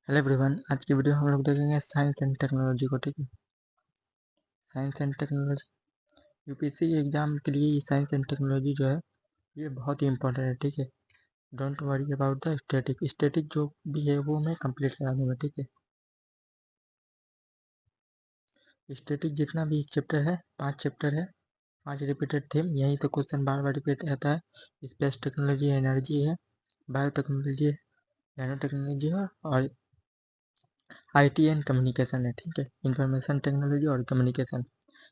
Hello everyone, आज की video हम लोग देखेंगे साइंस एंड टेक्नोलॉजी को। ठीक है, science and technology UPSC exam के लिए साइंस एंड टेक्नोलॉजी जो है ये बहुत ही इंपॉर्टेंट है। ठीक है, don't worry about the static जो भी है वो मैं कंप्लीट करा दूंगा। ठीक है, स्टैटिक जितना भी चैप्टर है 5 चैप्टर है, 5 रिपीटेड थीम, यहीं तो क्वेश्चन बार बार रिपीट रहता है। स्पेस टेक्नोलॉजी, एनर्जी है, बायोटेक्नोलॉजी है, नैनो टेक्नोलॉजी है और आईटी एंड कम्युनिकेशन है। ठीक है, इंफॉर्मेशन टेक्नोलॉजी और कम्युनिकेशन,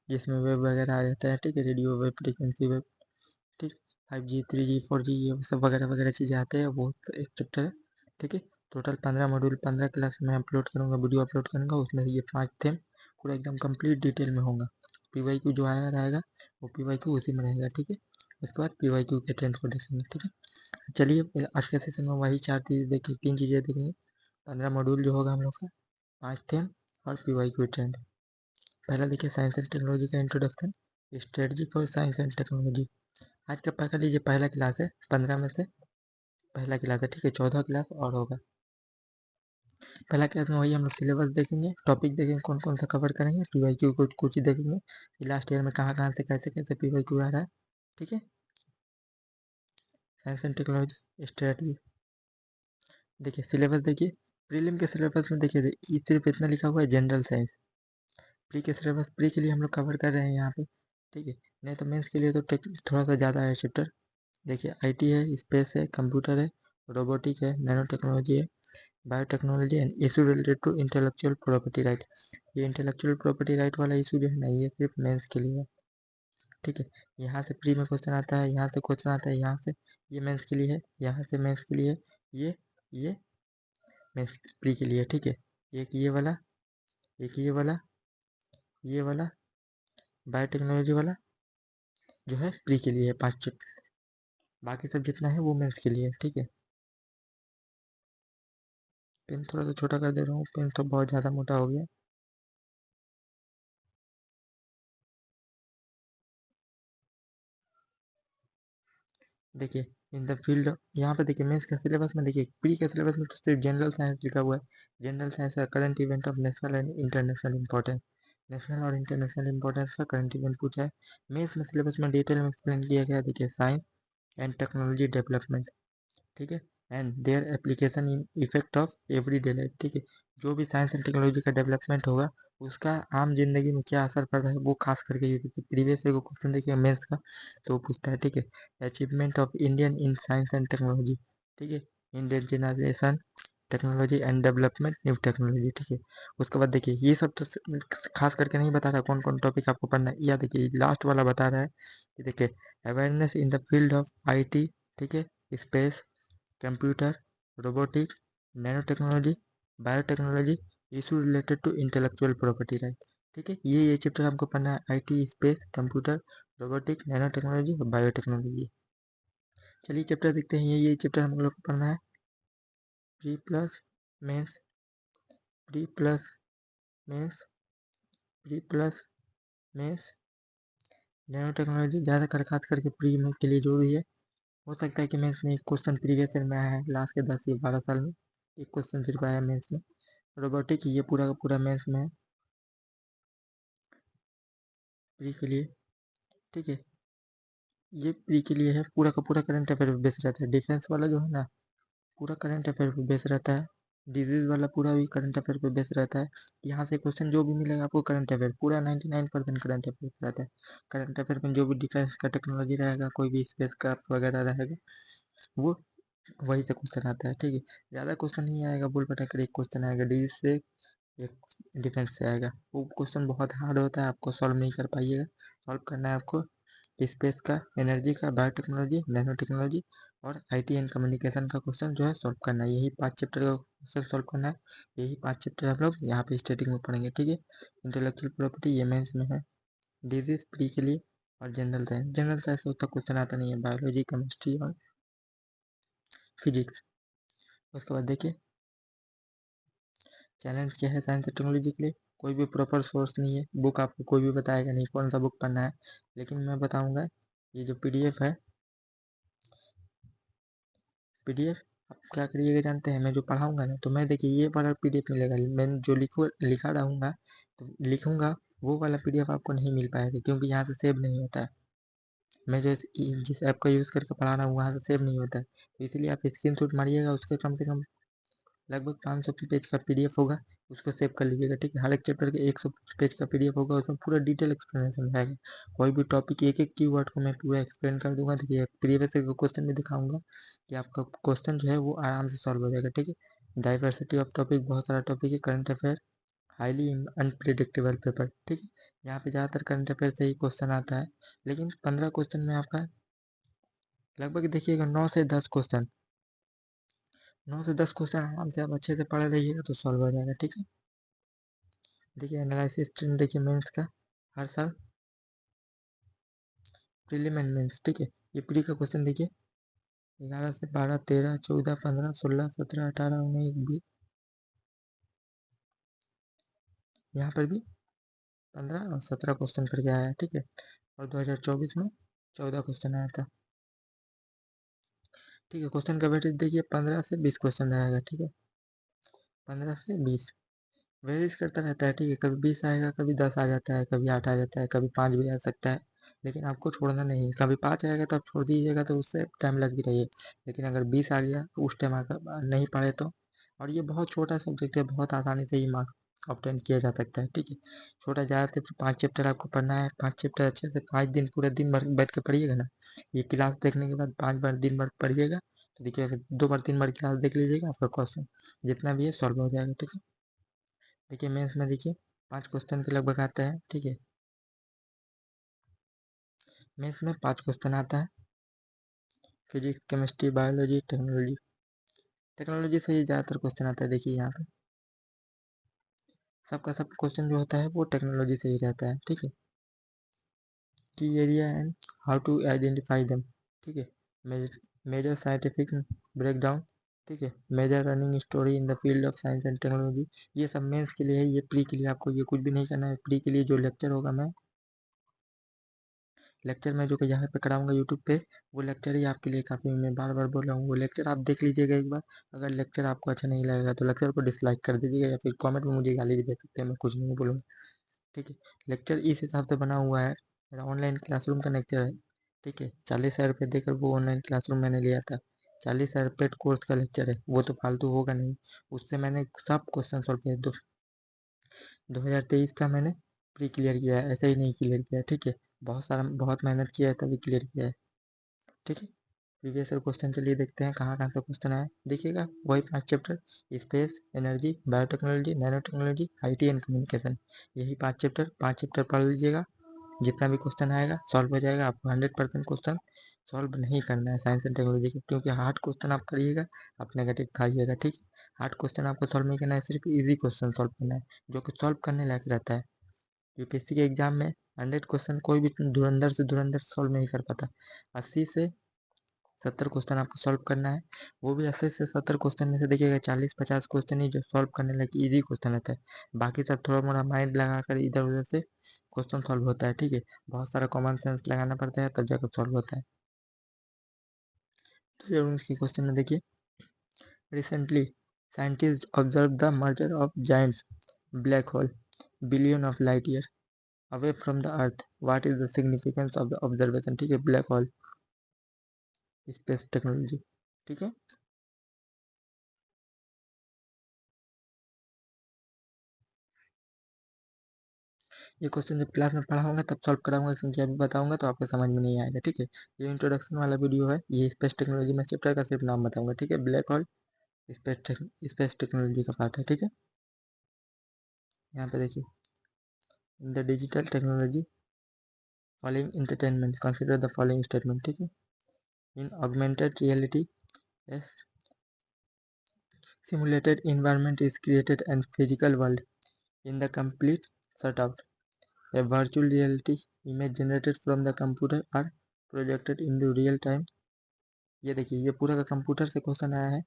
जिसमें वेब वगैरह आ जाता है। ठीक है, रेडियो वेब, फ्रीक्वेंसी वेब, ठीक, 5G 3G 4G ये सब वगैरह वगैरह चीज़ें आते हैं, वो एक चैप्टर है। ठीक है, टोटल 15 मॉड्यूल, 15 क्लास में अपलोड करूँगा, वीडियो अपलोड करूँगा, उसमें ये 5 थीम पूरा एकदम कंप्लीट डिटेल में होगा। PYQ जो आया रहेगा वो PYQ उसी में रहेगा। ठीक है, उसके बाद PYQ के ट्रेंड को देखेंगे। ठीक है, चलिए आज के सेशन में वही 4 चीज़ देखें, 3 चीज़ें देखेंगे। 15 मॉड्यूल जो होगा हम लोग का, 5 थीम और PYQ ट्रेंड। पहला देखिए साइंस एंड टेक्नोलॉजी का introduction, strategy for science and technology. आज का पढ़ लीजिए, पहला क्लास है, 15 में से पहला क्लास है। ठीक है, 14 क्लास और होगा। पहला क्लास में वही हम लोग सिलेबस देखेंगे, टॉपिक देखेंगे कौन कौन सा कवर करेंगे, PYQ कुछ ही देखेंगे कि लास्ट ईयर में कहाँ कहाँ से कैसे कैसे PYQ आ रहा है। ठीक है, साइंस एंड टेक्नोलॉजी स्ट्रेटजी देखिए, सिलेबस देखिए, प्रीलिम के सिलेबस में देखिए सिर्फ इतना लिखा हुआ है जनरल साइंस। प्री के सिलेबस, प्री के लिए हम लोग कवर कर रहे हैं यहाँ पे। ठीक है, नहीं तो मेंस के लिए तो थोड़ा सा ज़्यादा है चैप्टर। देखिए आईटी है, स्पेस है, कंप्यूटर है, रोबोटिक है, नैनो टेक्नोलॉजी है, biotechnology and issue related to intellectual property right. ये इंटेलेक्चुअल प्रॉपर्टी राइट वाला इशू जो है ना, ये सिर्फ मेंस के लिए है। ठीक है, यहाँ से प्री में क्वेश्चन आता है, यहाँ से क्वेश्चन आता है, यहाँ से, ये मेंस के लिए है, यहाँ से मेंस के लिए, ये मेंस प्री के लिए। ठीक है, एक ये वाला, एक ये वाला बायोटेक्नोलॉजी वाला जो है प्री के लिए है, 5 चैप्टर। बाकी सब जितना है वो मेंस के लिए है। ठीक है, पेन थोड़ा सा छोटा कर दे रहा हूँ, पेन तो बहुत ज़्यादा मोटा हो गया। देखिए इन द फील्ड, यहाँ पे देखिए मेंस का सिलेबस में, देखिए प्री के सिलेबस में तो सिर्फ जनरल साइंस लिखा हुआ है। जनरल साइंस का current event of national and international importance, national और इंटरनेशनल इंपॉर्टेंस का करंट इवेंट पूछा है। मेंस में सिलेबस में डिटेल में एक्सप्लेन किया गया है। देखिए साइंस एंड टेक्नोलॉजी डेवलपमेंट, ठीक है, and their application in effect of everyday life. ठीक है, जो भी साइंस एंड टेक्नोलॉजी का डेवलपमेंट होगा उसका आम जिंदगी में क्या असर पड़ रहा है, वो खास करके यूपीएससी प्रीवियस ईयर को क्वेश्चन देखिए मेंस का, तो वो पूछता है। ठीक है, achievement of Indian in science and technology, ठीक है, indigenisation, technology and development, new technology. ठीक है, उसके बाद देखिए ये सब तो खास करके नहीं बता रहा कौन कौन टॉपिक आपको पढ़ना है, या देखिए लास्ट वाला बता रहा है कि देखिए awareness in the field of IT, ठीक है, space, computer, robotic, nano technology, biotechnology, issue related to intellectual property right. ठीक है, ये चैप्टर हमको पढ़ना है, IT, space, computer, robotic, nano technology और बायोटेक्नोलॉजी। चलिए चैप्टर देखते हैं, ये चैप्टर हम लोग को पढ़ना है। Pre plus mains, pre plus mains, pre plus mains, nano technology, ज़्यादा कर खास करके प्री में के लिए जो भी है, हो सकता है कि मेंस में एक क्वेश्चन प्रीवियस ईयर में आया है, लास्ट के 10 या 12 साल में एक क्वेश्चन सिर्फ आया मेंस में। रोबोटिक ये पूरा का पूरा मेंस में है प्री के लिए। ठीक है, ये प्री के लिए है, पूरा का पूरा करंट अफेयर पे बेस रहता है। डिफेंस वाला जो है ना, पूरा करंट अफेयर पे बेस रहता है। डिजीज वाला पूरा भी करंट अफेयर पे बेस रहता है। यहाँ से क्वेश्चन जो भी मिलेगा आपको करंट अफेयर, पूरा 99% करंट अफेयर पे रहता है। करंट अफेयर में जो भी डिफेंस का टेक्नोलॉजी रहेगा, कोई भी स्पेस क्राफ्ट वगैरह रहेगा, वो वही से क्वेश्चन आता है। ठीक है, ज़्यादा क्वेश्चन नहीं आएगा, बोल पटा एक क्वेश्चन आएगा डिजीज से, एक डिफेंस से आएगा। वो क्वेश्चन बहुत हार्ड होता है, आपको सॉल्व नहीं कर पाइएगा। सॉल्व करना है आपको स्पेस का, एनर्जी का, बायोटेक्नोलॉजी, नैनो टेक्नोलॉजी और आईटी एंड कम्युनिकेशन का क्वेश्चन जो है सॉल्व करना है। यही 5 चैप्टर का क्वेश्चन सॉल्व करना है। यही 5 चैप्टर हम लोग यहाँ पे स्टैटिक में पढ़ेंगे। ठीक है, इंटेलेक्चुअल प्रॉपर्टी ये मेंस में है, डिजीज प्री के लिए, और जनरल साइंस से उतना क्वेश्चन आता नहीं है, बायोलॉजी, केमिस्ट्री और फिजिक्स। उसके बाद देखिए चैलेंज क्या है साइंस एंड टेक्नोलॉजी के लिए, कोई भी प्रॉपर सोर्स नहीं है, बुक आपको कोई भी बताएगा नहीं कौन सा बुक पढ़ना है, लेकिन मैं बताऊंगा ये जो पीडीएफ है, पीडीएफ आप क्या करिएगा जानते हैं, मैं जो पढ़ाऊंगा ना तो मैं देखिए ये वाला पीडीएफ मिलेगा, मैं जो लिखा रहूँगा तो लिखूंगा वो वाला पीडीएफ आपको नहीं मिल पाएगा क्योंकि यहाँ से सेव नहीं होता है। मैं जिस ऐप का यूज़ करके पढ़ा रहा हूँ वहाँ से सेव नहीं होता है, तो इसलिए आप स्क्रीनशॉट मारिएगा, उसके कम से कम लगभग 500 पेज का पीडीएफ होगा, उसको सेव कर लीजिएगा, ठीक है। हर एक चैप्टर के 100 पेज का पीडीएफ होगा, उसमें पूरा डिटेल एक्सप्लेनेशन रहेगा। कोई भी टॉपिक एक एक कीवर्ड को मैं पूरा एक्सप्लेन कर दूंगा। देखिए प्रीवियस क्वेश्चन भी दिखाऊंगा कि आपका क्वेश्चन जो है वो आराम से सॉल्व हो जाएगा, ठीक है। डाइवर्सिटी ऑफ टॉपिक, बहुत सारा टॉपिक है, current affair, highly unpredictable paper, ठीक है। यहाँ पे ज़्यादातर करंट अफेयर से ही क्वेश्चन आता है, लेकिन 15 क्वेश्चन में आपका लगभग देखिएगा 9 से 10 क्वेश्चन आराम से आप अच्छे से पढ़ रहिएगा तो सॉल्व हो जाएगा, ठीक है। देखिए एनालिसिस ट्रेंड देखिए मेंस का हर साल, प्रीलिम एंड मेंस, ठीक है। ये प्री का क्वेश्चन देखिए 11 से 12, 13, 14, 15, 16, 17, 18, 19, 20, यहाँ पर भी 15 और 17 क्वेश्चन करके आया है, ठीक है। और 2024 में 14 क्वेश्चन आया था, ठीक है। क्वेश्चन का वेटेज देखिए 15 से 20 क्वेश्चन रहेगा, ठीक है। 15 से 20 वेरीज करता रहता है, ठीक है। कभी 20 आएगा, कभी 10 आ जाता है, कभी 8 आ जाता है, कभी 5 भी आ सकता है, लेकिन आपको छोड़ना नहीं है। कभी 5 आएगा तो आप छोड़ दीजिएगा तो उससे टाइम लग ही रही है, लेकिन अगर 20 आ गया तो उस टाइम आकर नहीं पढ़े तो। और ये बहुत छोटा सब्जेक्ट है, बहुत आसानी से ही मार्क ऑब्टेन किया जा सकता है, ठीक है। छोटा ज़्यादा से 5 चैप्टर आपको पढ़ना है, 5 चैप्टर अच्छे से 5 दिन पूरे दिन भर बैठ के पढ़िएगा ना। ये क्लास देखने के बाद 5 बार दिन भर पढ़िएगा तो देखिए 2 बार 3 बार क्लास देख लीजिएगा, आपका क्वेश्चन जितना भी है सॉल्व हो जाएगा, ठीक है। देखिए मेंस में देखिए 5 क्वेश्चन के लगभग आता है, ठीक है। मेंस में 5 क्वेश्चन आता है, physics, chemistry, biology, technology. Technology से ही ज़्यादातर क्वेश्चन आता है। देखिए यहाँ पे सबका सब क्वेश्चन जो होता है वो टेक्नोलॉजी से ही रहता है, ठीक है। Key area and how to identify them, ठीक है। मेजर साइंटिफिक ब्रेकडाउन, ठीक है। Major running story in the field of science and technology. ये सब मेंस के लिए है, ये प्री के लिए आपको ये कुछ भी नहीं करना है। प्री के लिए जो लेक्चर होगा मैं लेक्चर में जो कि यहाँ पे कराऊंगा यूट्यूब पे, वो लेक्चर ही आपके लिए काफ़ी, मैं बार बार बोल रहा हूँ, वो लेक्चर आप देख लीजिएगा एक बार। अगर लेक्चर आपको अच्छा नहीं लगेगा तो लेक्चर को डिसलाइक कर दीजिएगा या फिर कमेंट में मुझे गाली भी दे सकते हैं, मैं कुछ नहीं बोलूँगा, ठीक है। लेक्चर इस हिसाब से बना हुआ है, मेरा ऑनलाइन क्लासरूम का लेक्चर है, ठीक है। 40,000 रुपये देकर वो ऑनलाइन क्लासरूम मैंने लिया था, 40,000 पेड कोर्स का लेक्चर है, वो तो फालतू होगा नहीं। उससे मैंने सब क्वेश्चन सॉल्व किए। 2023 का मैंने प्री क्लियर किया है, ऐसे ही नहीं क्लियर किया है, ठीक है। बहुत मेहनत किया है तभी क्लियर किया है, ठीक है। प्रीवियस ईयर क्वेश्चन चलिए देखते हैं कहाँ कहाँ से क्वेश्चन आया। देखिएगा वही 5 chapter, space, energy, biotechnology, nano technology, IT and communication, यही 5 चैप्टर पढ़ लीजिएगा। जितना भी क्वेश्चन आएगा सॉल्व हो जाएगा। आपको 100% क्वेश्चन सॉल्व नहीं करना है साइंस एंड टेक्नोलॉजी के, क्योंकि हार्ड क्वेश्चन आप करिएगा आप नेगेटिव खाइएगा, ठीक है। हार्ड क्वेश्चन आपको सॉल्व नहीं करना है, सिर्फ इजी क्वेश्चन सॉल्व करना है जो कि सॉल्व करने लायक रहता है। यूपीएससी के एग्जाम में 100 क्वेश्चन कोई भी धुरंधर से धुरंधर सॉल्व नहीं कर पाता। 80 से 70 क्वेश्चन आपको सॉल्व करना है, वो भी 80 से 70 क्वेश्चन में से देखिएगा 40-50 क्वेश्चन ही जो सॉल्व करने लगे इजी क्वेश्चन रहता है। बाकी सब थोड़ा मोड़ा माइंड लगाकर इधर उधर से क्वेश्चन सॉल्व होता है, ठीक है। बहुत सारा कॉमन सेंस लगाना पड़ता है तब जाकर सॉल्व होता है। तो इसके क्वेश्चन में देखिए, recently scientist observe the merger of giant black hole billion of light year away from the earth, what is the significance of the observation, ठीक है। ब्लैक होल स्पेस टेक्नोलॉजी, ठीक है। ये क्वेश्चन जब क्लास में पढ़ाऊंगा तब सॉल्व कराऊंगा, क्योंकि अभी बताऊंगा तो आपको समझ में नहीं आएगा, ठीक है। ये इंट्रोडक्शन वाला वीडियो है, ये स्पेस टेक्नोलॉजी में चैप्टर का सिर्फ नाम बताऊंगा, ठीक है। ब्लैक होल स्पेस टेक्नोलॉजी का पार्ट है, ठीक है। यहाँ पे देखिए, in the digital technology following entertainment consider the following statement, ठीक है। In augmented reality a simulated environment is created and physical world in the complete shutout. A virtual reality image generated from the computer are projected in the real time। ये देखिए ये पूरा का computer से question आया है,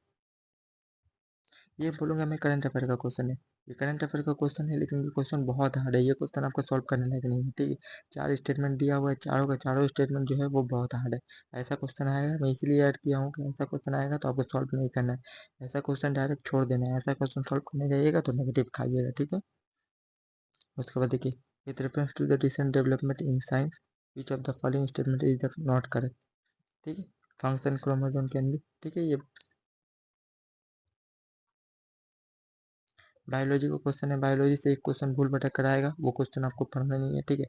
ये बोलूँगा मैं करंट अफेयर का क्वेश्चन है। ये करंट अफेयर का क्वेश्चन है, लेकिन ये क्वेश्चन बहुत हार्ड है। ये क्वेश्चन आपको सॉल्व करने लायक नहीं है, ठीक है। 4 स्टेटमेंट दिया हुआ है, चारों का चारों स्टेटमेंट जो है वो बहुत हार्ड है। ऐसा क्वेश्चन आएगा, मैं इसलिए ऐड किया हूँ कि ऐसा क्वेश्चन आएगा तो आपको सॉल्व नहीं करना है। ऐसा क्वेश्चन डायरेक्ट छोड़ देना है। ऐसा क्वेश्चन सॉल्व करने जाइएगा तो नेगेटिव खाइएगा, ठीक है। उसके बाद देखिए, with reference to the recent development in science which of the following statement is the not correct, ठीक है। फंक्शन क्रोमोसोम कैन बी, ठीक है। ये बायोलॉजी का क्वेश्चन है। बायोलॉजी से एक क्वेश्चन भूल भटक कर आएगा, वो क्वेश्चन आपको पढ़ना नहीं है, ठीक है।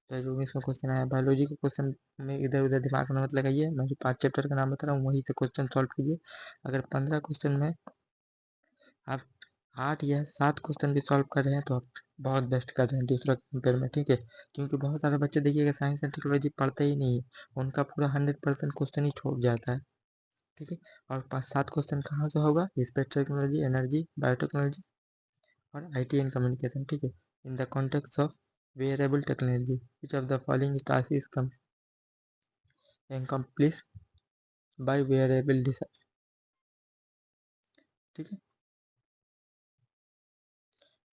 तो जो इसमें क्वेश्चन आया बायोलॉजी का क्वेश्चन में इधर उधर दिमाग में मत लगाइए। मैं जो 5 चैप्टर का नाम बता रहा हूँ वहीं से क्वेश्चन सॉल्व कीजिए। अगर 15 क्वेश्चन में आप 8 या 7 क्वेश्चन भी सॉल्व कर रहे हैं तो आप बहुत बेस्ट कर रहे हैं दूसरा कंपेयर में, ठीक है। क्योंकि बहुत सारे बच्चे देखिएगा साइंस एंड टेक्नोलॉजी पढ़ते ही नहीं है, उनका पूरा 100% क्वेश्चन ही छूट जाता है, ठीक है। और 5-7 क्वेश्चन कहाँ से होगा? स्पेस टेक्नोलॉजी, एनर्जी, बायोटेक्नोलॉजी और IT एंड कम्युनिकेशन, ठीक है। In the context of wearable technology which of the following task is accomplished by wearable device, ठीक है।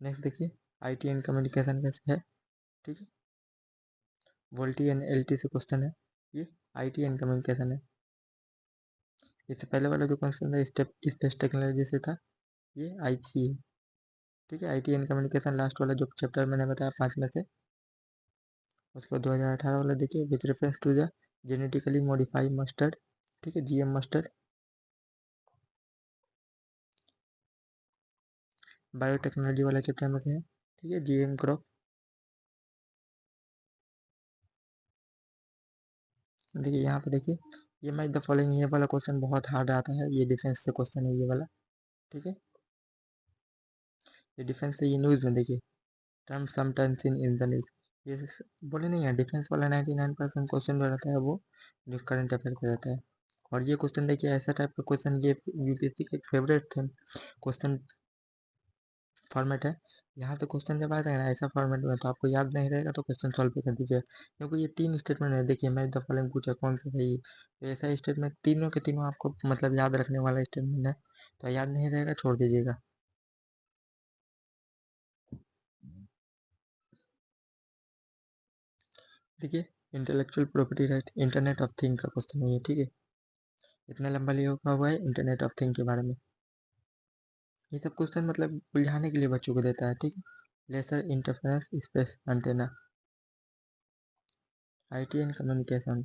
नेक्स्ट देखिए, IT एंड कम्युनिकेशन का है, ठीक है। वोल्टी एंड LT से क्वेश्चन है, ये IT एंड कम्युनिकेशन है। इससे पहले वाला जो क्वेश्चन था स्पेस टेक्नोलॉजी से था, ये IC है, ठीक है। IT एंड कम्युनिकेशन लास्ट वाला जो चैप्टर मैंने बताया 5 में से। उसके बाद 2018 वाला देखिए, with reference to the genetically modified mustard, ठीक है, GM मस्टर्ड। बायोटेक्नोलॉजी वाला चैप्टर में है, ठीक है, GM क्रॉप। देखिए यहाँ पे देखिए, ये मैच द फॉलोइंग, ये वाला क्वेश्चन बहुत हार्ड आता है। ये डिफेंस से क्वेश्चन है ये वाला, ठीक है। ये डिफेंस से, ये न्यूज़ में देखिए, term sometimes in the news, ये बोले नहीं है। डिफेंस वाला 99% क्वेश्चन जो रहता है वो जो करंट अफेयर से रहता है। और ये क्वेश्चन देखिए, ऐसा टाइप का क्वेश्चन, ये UPSC का एक फेवरेट थे क्वेश्चन फॉर्मेट है। यहाँ से क्वेश्चन जब आएगा ना ऐसा फॉर्मेट में, तो आपको याद नहीं रहेगा तो क्वेश्चन सॉल्व भी कर दीजिए। क्योंकि ये 3 स्टेटमेंट है, देखिए मैच द फॉलोइंग पूछा कौन सा सही है, तो ऐसा स्टेटमेंट तीनों के तीनों आपको मतलब याद रखने वाला स्टेटमेंट है। तो याद नहीं रहेगा छोड़ दीजिएगा। देखिए, intellectual property right, internet of thing का क्वेश्चन है ये, ठीक है। इतना लंबा लिखा हुआ है इंटरनेट ऑफ थिंग के बारे में। ये सब क्वेश्चन मतलब उलझाने के लिए बच्चों को देता है, ठीक है। Laser interference space antenna, IT and communication,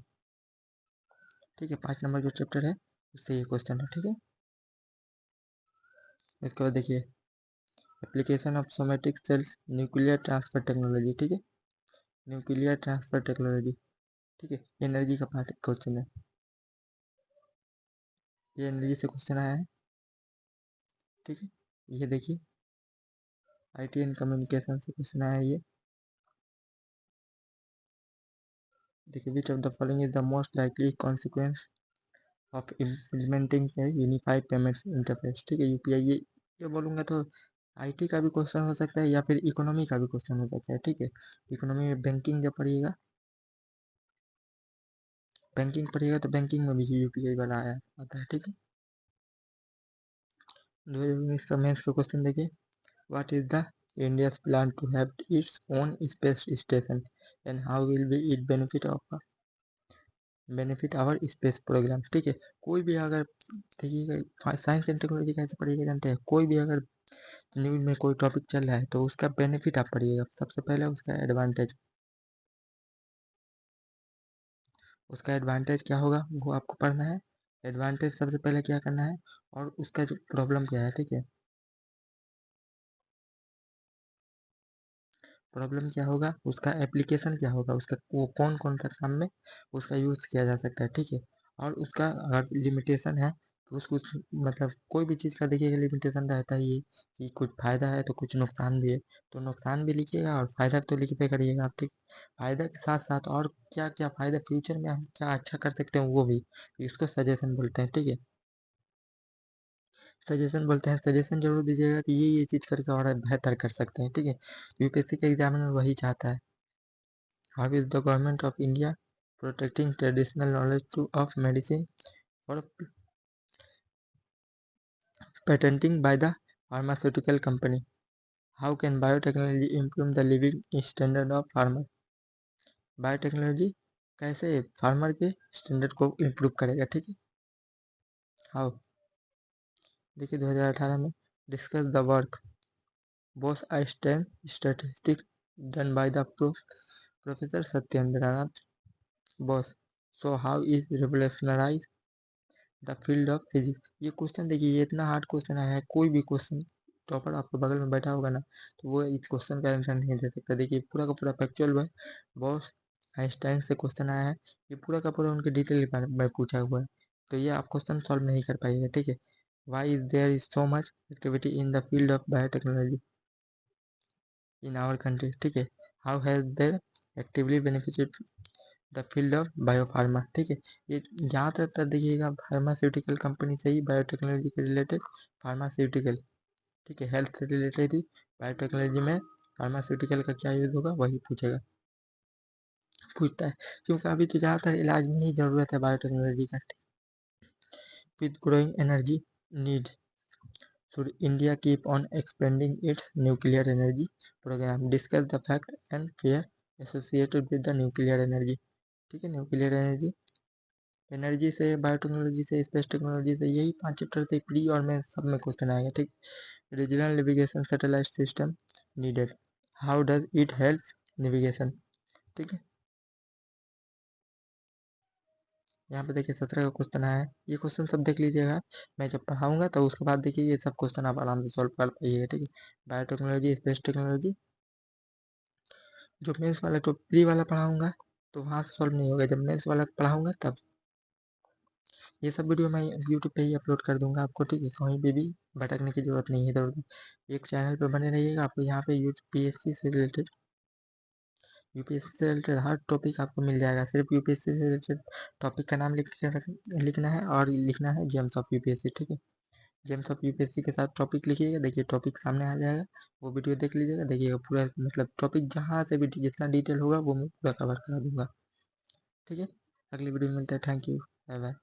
ठीक है। 5 नंबर जो चैप्टर है उससे ये क्वेश्चन है, ठीक है। इसके बाद देखिए, application of somatic cells nuclear transfer technology, ठीक है। न्यूक्लियर ट्रांसफर टेक्नोलॉजी, ठीक है। एनर्जी का पार्ट क्वेश्चन है, ये एनर्जी से क्वेश्चन आया है, ठीक है। ये देखिए, IT एंड कम्युनिकेशन से क्वेश्चन आया है ये। देखिए, विच of the following is the most likely consequence of implementing unified payments interface, ठीक है, UPI। ये बोलूँगा तो IT का भी क्वेश्चन हो सकता है या फिर इकोनॉमी का भी क्वेश्चन हो सकता है, ठीक है। इकोनॉमी में बैंकिंग जब पढ़िएगा, बैंकिंग पढ़िएगा तो बैंकिंग में भी UPI वाला आया आता है, ठीक है। 2019 का मेंस का क्वेश्चन देखिए, what is the India's plan to have its own space station and how will be it benefit our space programme, ठीक है। कोई भी अगर देखिएगा साइंस एंड टेक्नोलॉजी कैसे पढ़िएगा जानते हैं, कोई भी अगर न्यूज़ में कोई टॉपिक चल रहा है तो उसका बेनिफिट आप पढ़िएगा सबसे पहले। उसका एडवांटेज क्या होगा वो आपको पढ़ना है। एडवांटेज सबसे पहले क्या करना है, और उसका जो प्रॉब्लम क्या है, ठीक है। प्रॉब्लम क्या होगा, उसका एप्लीकेशन क्या होगा, उसका वो कौन कौन सा काम में उसका यूज़ किया जा सकता है, ठीक है। और उसका अगर लिमिटेशन है तो उसको मतलब कोई भी चीज़ का देखिएगा लिमिटेशन रहता ही है कि कुछ फ़ायदा है तो कुछ नुकसान भी है। तो नुकसान भी लिखिएगा और फ़ायदा तो लिख पे करिएगा आप, ठीक। फ़ायदा के साथ साथ और क्या क्या फ़ायदा फ्यूचर में हम क्या अच्छा कर सकते हैं वो भी, इसको सजेशन बोलते हैं, ठीक है। सजेशन बोलते हैं, सजेशन जरूर दीजिएगा कि ये चीज़ करके और बेहतर कर सकते हैं, ठीक है। UPSC का एग्जामिनर वही चाहता है। How is the government of India protecting traditional knowledge to of medicine और patenting by the pharmaceutical company. How can biotechnology improve the living standard of farmer. Biotechnology कैसे फार्मर के स्टैंडर्ड को improve करेगा, ठीक है। हाउ, देखिए 2018 में discuss the work Bose Einstein statistic done by the professor Satyendranath Bose. So how is revolutionize the field of physics. ये question देखिए, ये इतना हार्ड क्वेश्चन आया है, कोई भी क्वेश्चन टॉपर आपके बगल में बैठा होगा ना, तो वो इस क्वेश्चन का आंसर नहीं दे सकता। देखिए पूरा का पूरा फैक्चुअल है, बॉस आइंस्टाइन से क्वेश्चन आया है, ये पूरा का पूरा उनके डिटेल में पूछा हुआ है, तो ये आप क्वेश्चन सॉल्व नहीं कर पाइएगा, ठीक है। Why is there is so much activity in the field of biotechnology in our country, ठीक है। How has there actively benefited the field of biopharma, ठीक है। ये ज़्यादातर देखिएगा फार्मास्यूटिकल कंपनी से ही बायोटेक्नोलॉजी के रिलेटेड, फार्मास्यूटिकल, ठीक है, हेल्थ से रिलेटेड ही बायोटेक्नोलॉजी में फार्मास्यूटिकल का क्या यूज़ होगा वही पूछता है, क्योंकि अभी तो ज़्यादातर इलाज में ही ज़रूरत है बायोटेक्नोलॉजी का। With growing energy need should India keep on expanding its nuclear energy program? Discuss the fact and fear associated with the nuclear energy, ठीक है। न्यूक्लियर एनर्जी से, बायोटेक्नोलॉजी से, स्पेस टेक्नोलॉजी से, यही 5 चैप्टर से प्री और main सब में क्वेश्चन आएगा, ठीक। Regional navigation satellite system needed, how does it help navigation, ठीक है। यहाँ पे देखिए 17 का क्वेश्चन आया है, ये क्वेश्चन सब देख लीजिएगा, मैं जब पढ़ाऊंगा तो उसके बाद देखिए ये सब क्वेश्चन आप आराम से सॉल्व कर पाइएगा, ठीक है। बायोटेक्नोलॉजी, स्पेस टेक्नोलॉजी, जो मेंस वाला तो प्री वाला पढ़ाऊंगा तो वहाँ से सॉल्व नहीं होगा, जब मेंस वाला पढ़ाऊंगा तब। ये सब वीडियो मैं यूट्यूब पे ही अपलोड कर दूंगा आपको, ठीक है। कहीं पे भी भटकने की जरूरत नहीं है, इधर एक चैनल पे बने रहिएगा, आपको यहाँ पे यूपीएससी से रिलेटेड हर टॉपिक आपको मिल जाएगा। सिर्फ यूपीएससी से रिलेटेड टॉपिक का नाम लिखना है और लिखना है जेम्स ऑफ यूपीएससी, ठीक है। जेम्स ऑफ यूपीएससी के साथ टॉपिक लिखिएगा, देखिए टॉपिक सामने आ जाएगा, वो वीडियो देख लीजिएगा, देखिएगा पूरा मतलब टॉपिक जहाँ से भी जितना डिटेल होगा वो मैं पूरा कवर करा दूंगा, ठीक है। अगली वीडियो में मिलता है, थैंक यू, बाय बाय।